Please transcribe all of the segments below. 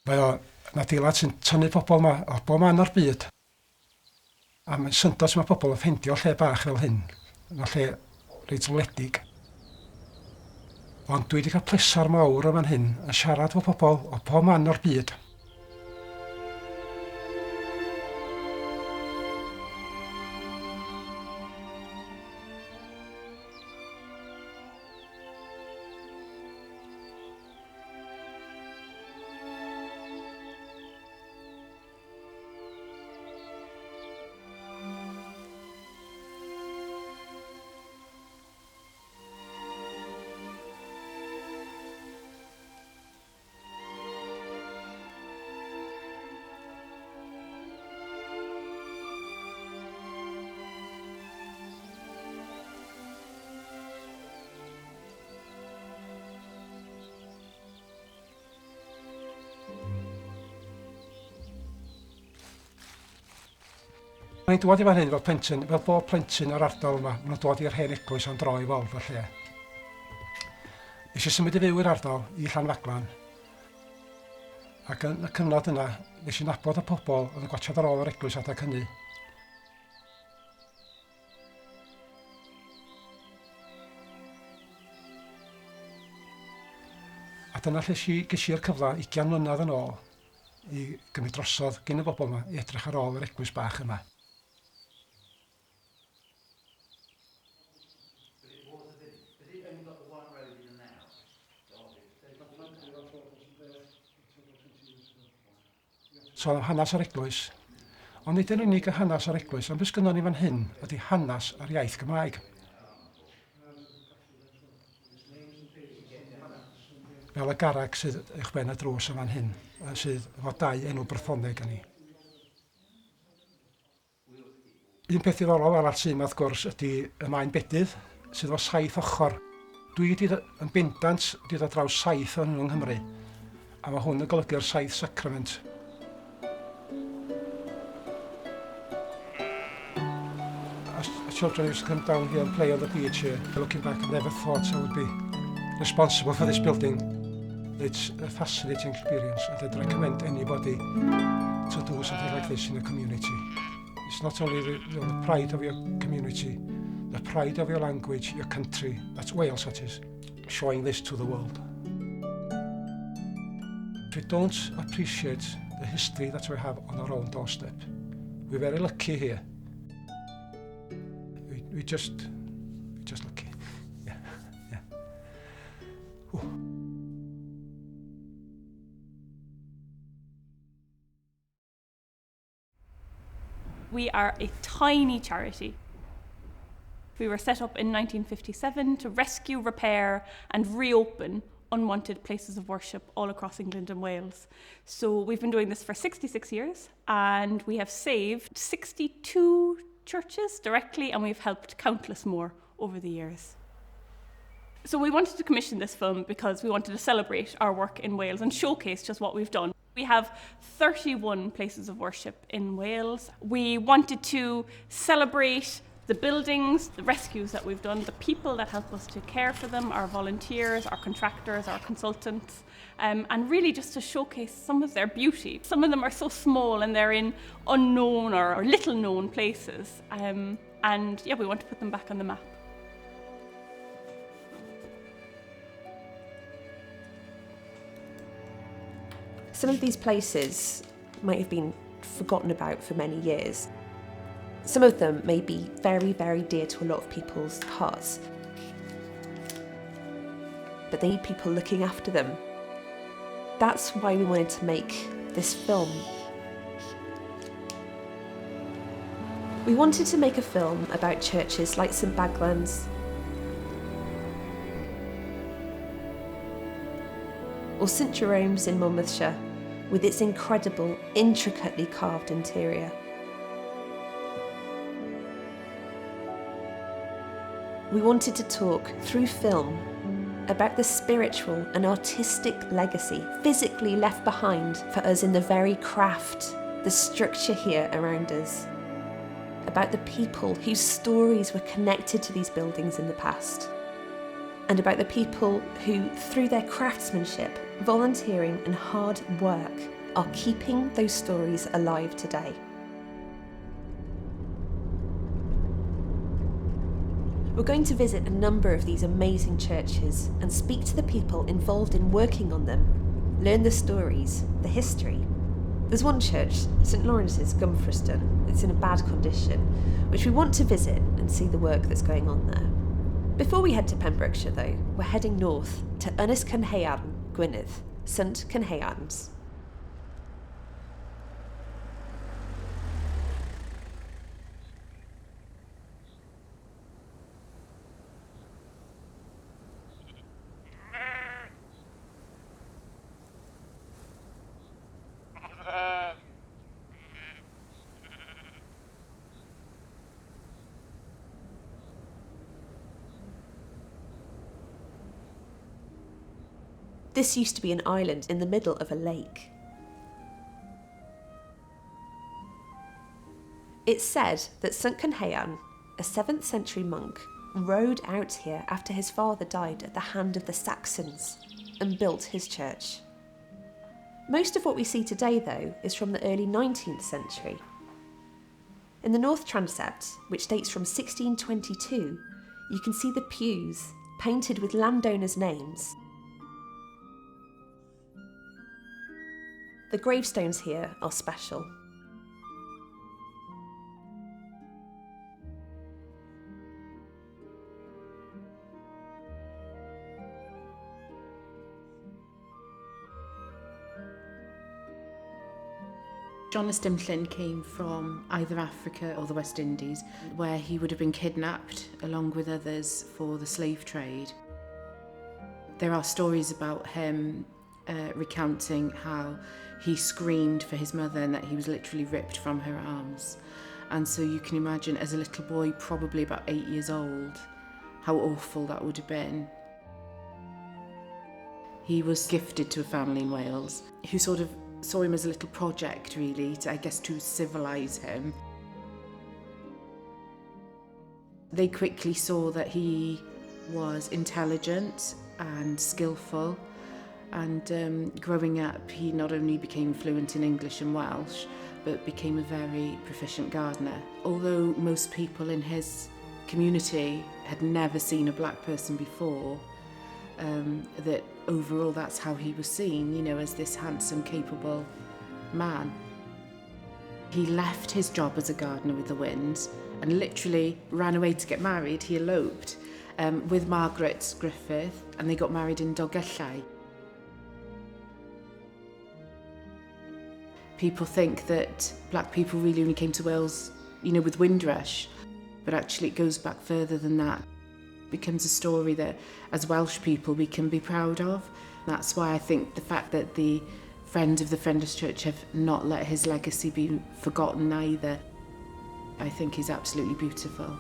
Mae o'n adeilad sy'n tynnu pobl yma o bob man o'r byd. A mae'n syndod mae pobl yn ffeindio lle bach fel hyn. Yn lle reit wledig. Ond dwi wedi cael plesar mawr yn fan hyn yn siarad efo pobl o bob man o'r byd. Mae'n dod i fan hyn fel plentyn, fel bob plentyn o'r ardal yma, mae'n dod i'r hen eglwys am dro i weld y lle. Nes i symud i fyw i'r ardal i Llanfaglan. Ac yn y cyfnod yna, nes i nabod y pobl oedd yn gwatsiad ar ôl yr eglwys adeg hynny. A dyna lle ges i'r cyfle 20 mlynedd yn ôl i gymryd drosodd gen y bobl yma i edrych ar ôl yr eglwys bach yma. So am hanes ar eglwys, ond nid yn unig y hanes ar eglwys, ond beth gynnon ni fan hyn ydy hanes ar iaith Cymraeg. Fel y garreg sydd uwch ben y drws yn fan hyn, sydd efo 2 enw brythoneg yn ni. Un peth diddorol arall sy'n wrth gwrs ydy y Maen Bedydd, sydd efo 7 ochr. Dwi yn bendant wedi dod draws 7 o'n yng Nghymru, a mae hwn yn golygu'r 7 sacrament. Children used to come down here and play on the beach here. Looking back, I never thought I would be responsible for this building. It's a fascinating experience, and I'd recommend anybody to do something like this in a community. It's not only the pride of your community, the pride of your language, your country, that's Wales that is, showing this to the world. If we don't appreciate the history that we have on our own doorstep, we're very lucky here. We're just lucky. Yeah. Ooh. We are a tiny charity. We were set up in 1957 to rescue, repair and reopen unwanted places of worship all across England and Wales. So we've been doing this for 66 years and we have saved 62 churches directly, and we've helped countless more over the years. So we wanted to commission this film because we wanted to celebrate our work in Wales and showcase just what we've done. We have 31 places of worship in Wales. We wanted to celebrate the buildings, the rescues that we've done, the people that help us to care for them, our volunteers, our contractors, our consultants, and really just to showcase some of their beauty. Some of them are so small and they're in unknown or little known places. And yeah, we want to put them back on the map. Some of these places might have been forgotten about for many years. Some of them may be very, very dear to a lot of people's hearts. But they need people looking after them. That's why we wanted to make this film. We wanted to make a film about churches like St Baglan's or St Jerome's in Monmouthshire, with its incredible, intricately carved interior. We wanted to talk, through film, about the spiritual and artistic legacy physically left behind for us in the very craft, the structure here around us. About the people whose stories were connected to these buildings in the past. And about the people who, through their craftsmanship, volunteering and hard work are keeping those stories alive today. We're going to visit a number of these amazing churches and speak to the people involved in working on them, learn the stories, the history. There's one church, St Lawrence's, Gumfreston, that's in a bad condition, which we want to visit and see the work that's going on there. Before we head to Pembrokeshire though, we're heading north to Ynys Cynhaearn, Gwynedd, St Cynhaearns. This used to be an island in the middle of a lake. It's said that St Cynhaearn, a 7th century monk, rode out here after his father died at the hand of the Saxons and built his church. Most of what we see today, though, is from the early 19th century. In the north transept, which dates from 1622, you can see the pews painted with landowners' names. The gravestones here are special. John Stimlin came from either Africa or the West Indies, where he would have been kidnapped along with others for the slave trade. There are stories about him recounting how he screamed for his mother and that he was literally ripped from her arms. And so you can imagine, as a little boy, probably about 8 years old, how awful that would have been. He was gifted to a family in Wales who sort of saw him as a little project, really, to civilise him. They quickly saw that he was intelligent and skillful, and growing up he not only became fluent in English and Welsh, but became a very proficient gardener. Although most people in his community had never seen a black person before, that overall that's how he was seen, as this handsome, capable man. He left his job as a gardener with the wind and literally ran away to get married. He eloped with Margaret Griffith, and they got married in Dolgellau. People think that black people really only came to Wales, with Windrush, but actually it goes back further than that. It becomes a story that, as Welsh people, we can be proud of. That's why I think the fact that the Friends of the Friendless Church have not let his legacy be forgotten either, I think is absolutely beautiful.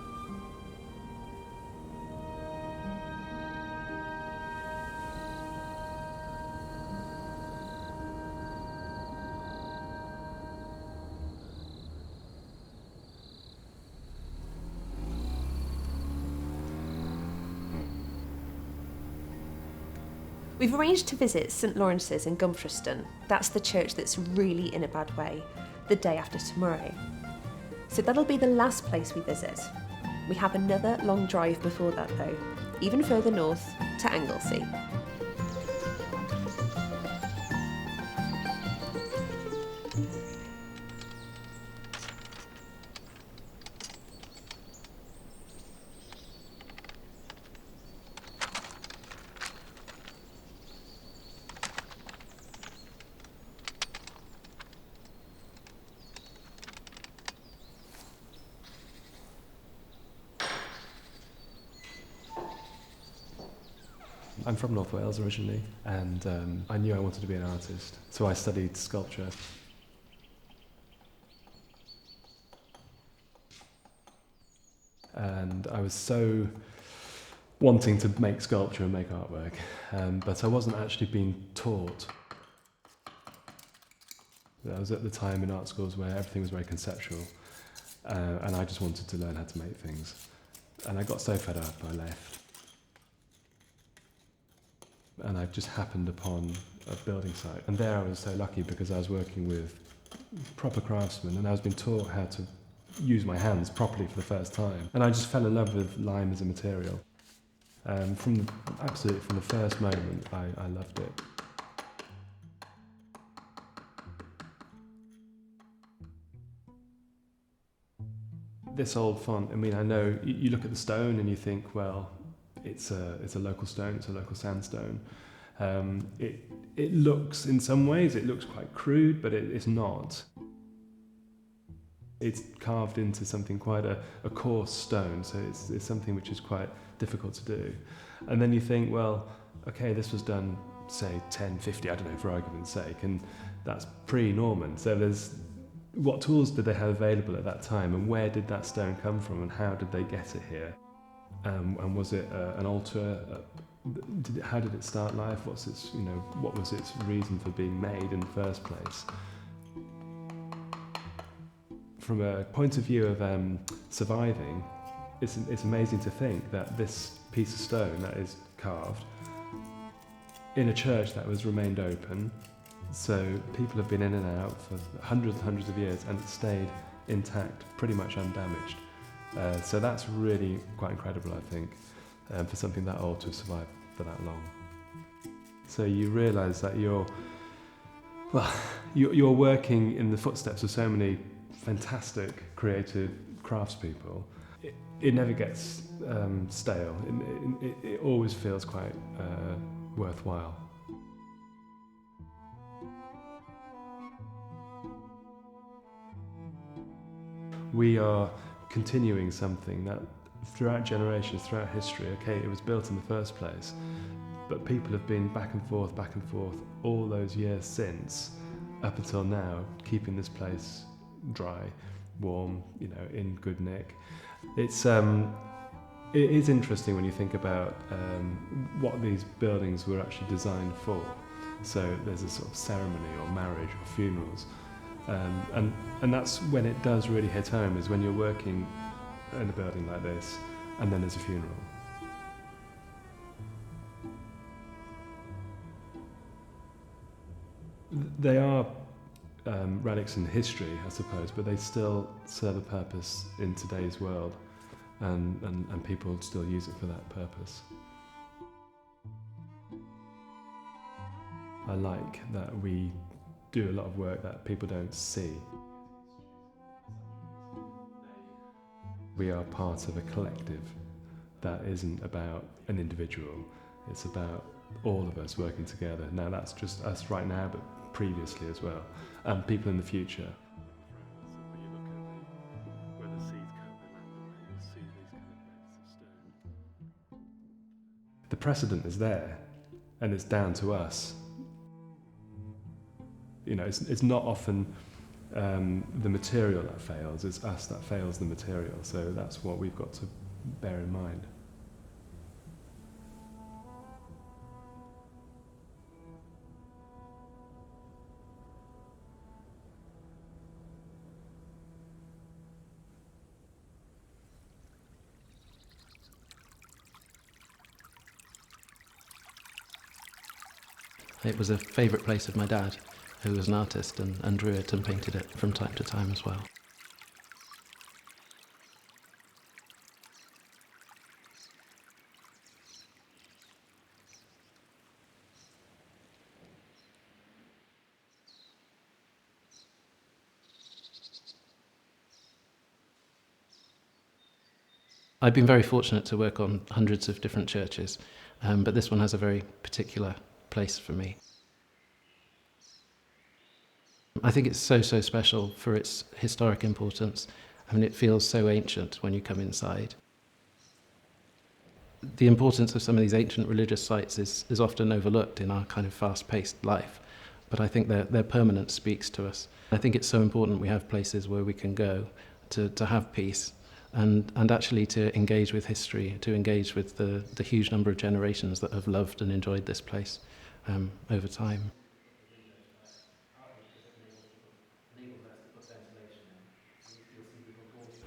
We've arranged to visit St Lawrence's in Gumfreston. That's the church that's really in a bad way, the day after tomorrow. So that'll be the last place we visit. We have another long drive before that though, even further north to Anglesey. I'm from North Wales originally, and I knew I wanted to be an artist, so I studied sculpture. And I was so wanting to make sculpture and make artwork, but I wasn't actually being taught. I was at the time in art schools where everything was very conceptual, and I just wanted to learn how to make things. And I got so fed up, I left. And I just happened upon a building site. And there I was so lucky because I was working with proper craftsmen and I was being taught how to use my hands properly for the first time. And I just fell in love with lime as a material. From the first moment, I loved it. This old font, I mean, I know you look at the stone and you think, well, it's a local stone, it's a local sandstone. It looks, in some ways, it looks quite crude, but it's not. It's carved into something quite a coarse stone, so it's something which is quite difficult to do. And then you think, well, okay, this was done, say, 1050, I don't know, for argument's sake, and that's pre-Norman. So what tools did they have available at that time, and where did that stone come from, and how did they get it here? And was it an altar? How did it start life? What was its reason for being made in the first place? From a point of view of surviving, it's amazing to think that this piece of stone that is carved in a church that was remained open, so people have been in and out for hundreds and hundreds of years, and it stayed intact, pretty much undamaged. So that's really quite incredible, I think, for something that old to have survived for that long. So you realise that you're working in the footsteps of so many fantastic, creative craftspeople. It never gets stale. It always feels quite worthwhile. We are continuing something that throughout generations, throughout history, okay, it was built in the first place, but people have been back and forth all those years since, up until now, keeping this place dry, warm, in good nick. It is interesting when you think about what these buildings were actually designed for. So there's a sort of ceremony or marriage or funerals. And that's when it does really hit home, is when you're working in a building like this and then there's a funeral. They are relics in history, I suppose, but they still serve a purpose in today's world, and people still use it for that purpose. I like that we do a lot of work that people don't see. We are part of a collective that isn't about an individual, it's about all of us working together. Now that's just us right now, but previously as well, and people in the future. The precedent is there, and it's down to us. It's not often the material that fails, it's us that fails the material, so that's what we've got to bear in mind. It was a favourite place of my dad, who was an artist and drew it and painted it from time to time as well. I've been very fortunate to work on hundreds of different churches, but this one has a very particular place for me. I think it's so special for its historic importance. I mean, it feels so ancient when you come inside. The importance of some of these ancient religious sites is often overlooked in our kind of fast-paced life, but I think their permanence speaks to us. I think it's so important we have places where we can go to have peace and actually to engage with history, to engage with the huge number of generations that have loved and enjoyed this place over time.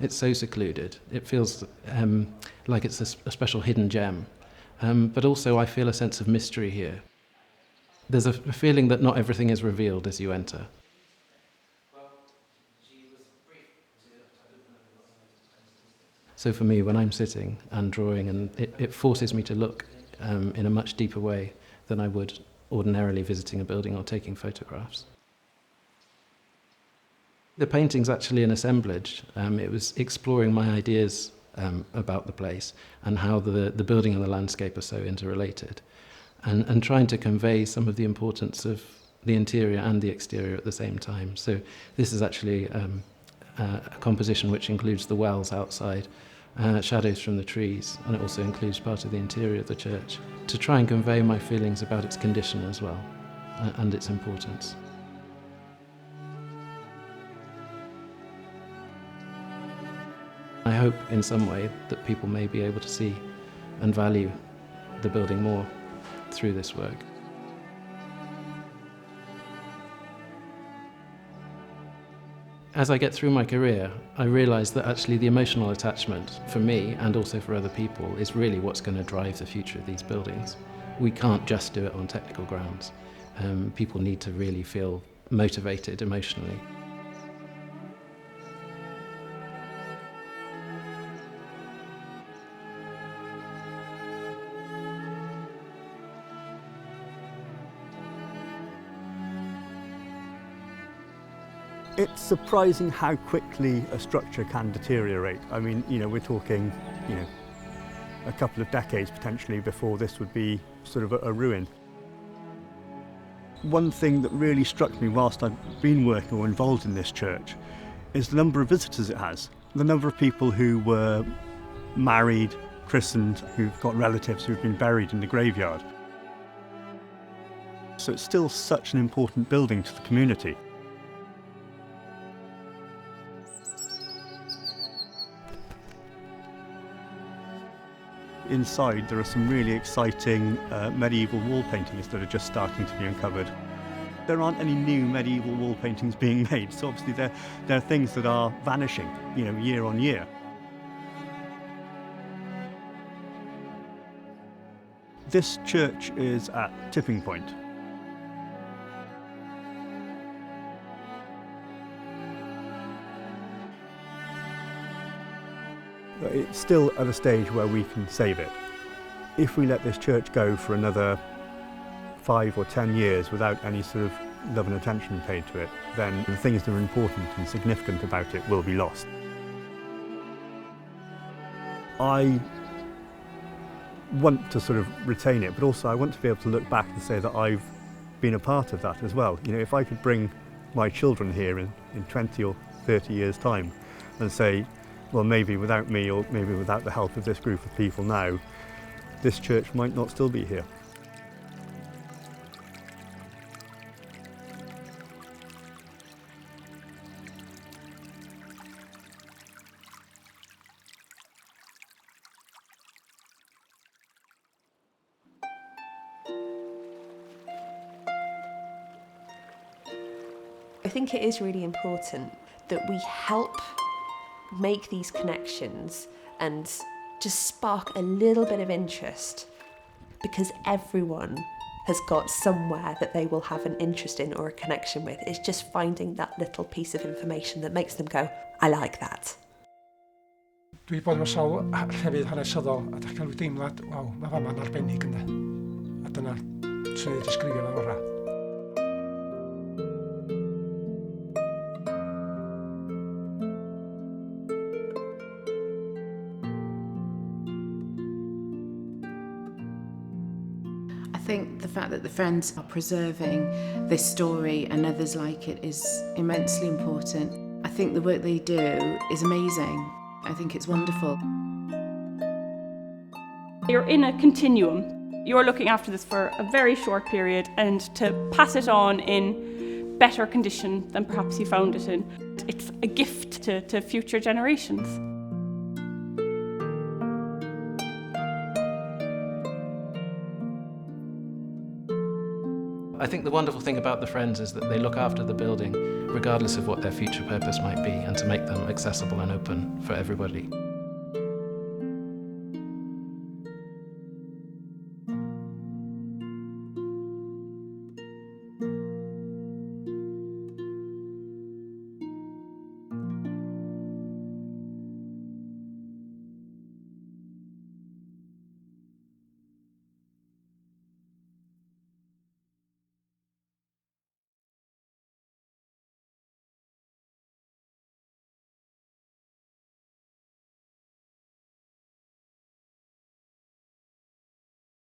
It's so secluded. It feels like it's a special hidden gem. But also I feel a sense of mystery here. There's a feeling that not everything is revealed as you enter. So for me, when I'm sitting and drawing, and it forces me to look in a much deeper way than I would ordinarily visiting a building or taking photographs. The painting's actually an assemblage. It was exploring my ideas about the place and how the building and the landscape are so interrelated, and trying to convey some of the importance of the interior and the exterior at the same time. So this is actually a composition which includes the wells outside, shadows from the trees, and it also includes part of the interior of the church, to try and convey my feelings about its condition as well, and its importance. I hope in some way that people may be able to see and value the building more through this work. As I get through my career, I realise that actually the emotional attachment for me and also for other people is really what's going to drive the future of these buildings. We can't just do it on technical grounds. People need to really feel motivated emotionally. It's surprising how quickly a structure can deteriorate. I mean, we're talking, a couple of decades potentially before this would be sort of a ruin. One thing that really struck me whilst I've been working or involved in this church is the number of visitors it has. The number of people who were married, christened, who've got relatives who've been buried in the graveyard. So it's still such an important building to the community. Inside there are some really exciting medieval wall paintings that are just starting to be uncovered. There aren't any new medieval wall paintings being made, so obviously there are things that are vanishing, year on year. This church is at tipping point. It's still at a stage where we can save it. If we let this church go for another 5 or 10 years without any sort of love and attention paid to it, then the things that are important and significant about it will be lost. I want to sort of retain it, but also I want to be able to look back and say that I've been a part of that as well. If I could bring my children here in 20 or 30 years' time and say, well, maybe without me or maybe without the help of this group of people now, this church might not still be here. I think it is really important that we help make these connections and just spark a little bit of interest, because everyone has got somewhere that they will have an interest in or a connection with. It's just finding that little piece of information that makes them go, I like that. Dwi bod mewn sawl llefydd hanesyddol a dach cael rhyw deimlad, waw, mae fama'n arbennig ynde. A dyna sy'n ei disgrifio fel orau. I think the fact that the Friends are preserving this story and others like it is immensely important. I think the work they do is amazing. I think it's wonderful. You're in a continuum. You're looking after this for a very short period, and to pass it on in better condition than perhaps you found it in, it's a gift to future generations. I think the wonderful thing about the Friends is that they look after the building regardless of what their future purpose might be, and to make them accessible and open for everybody.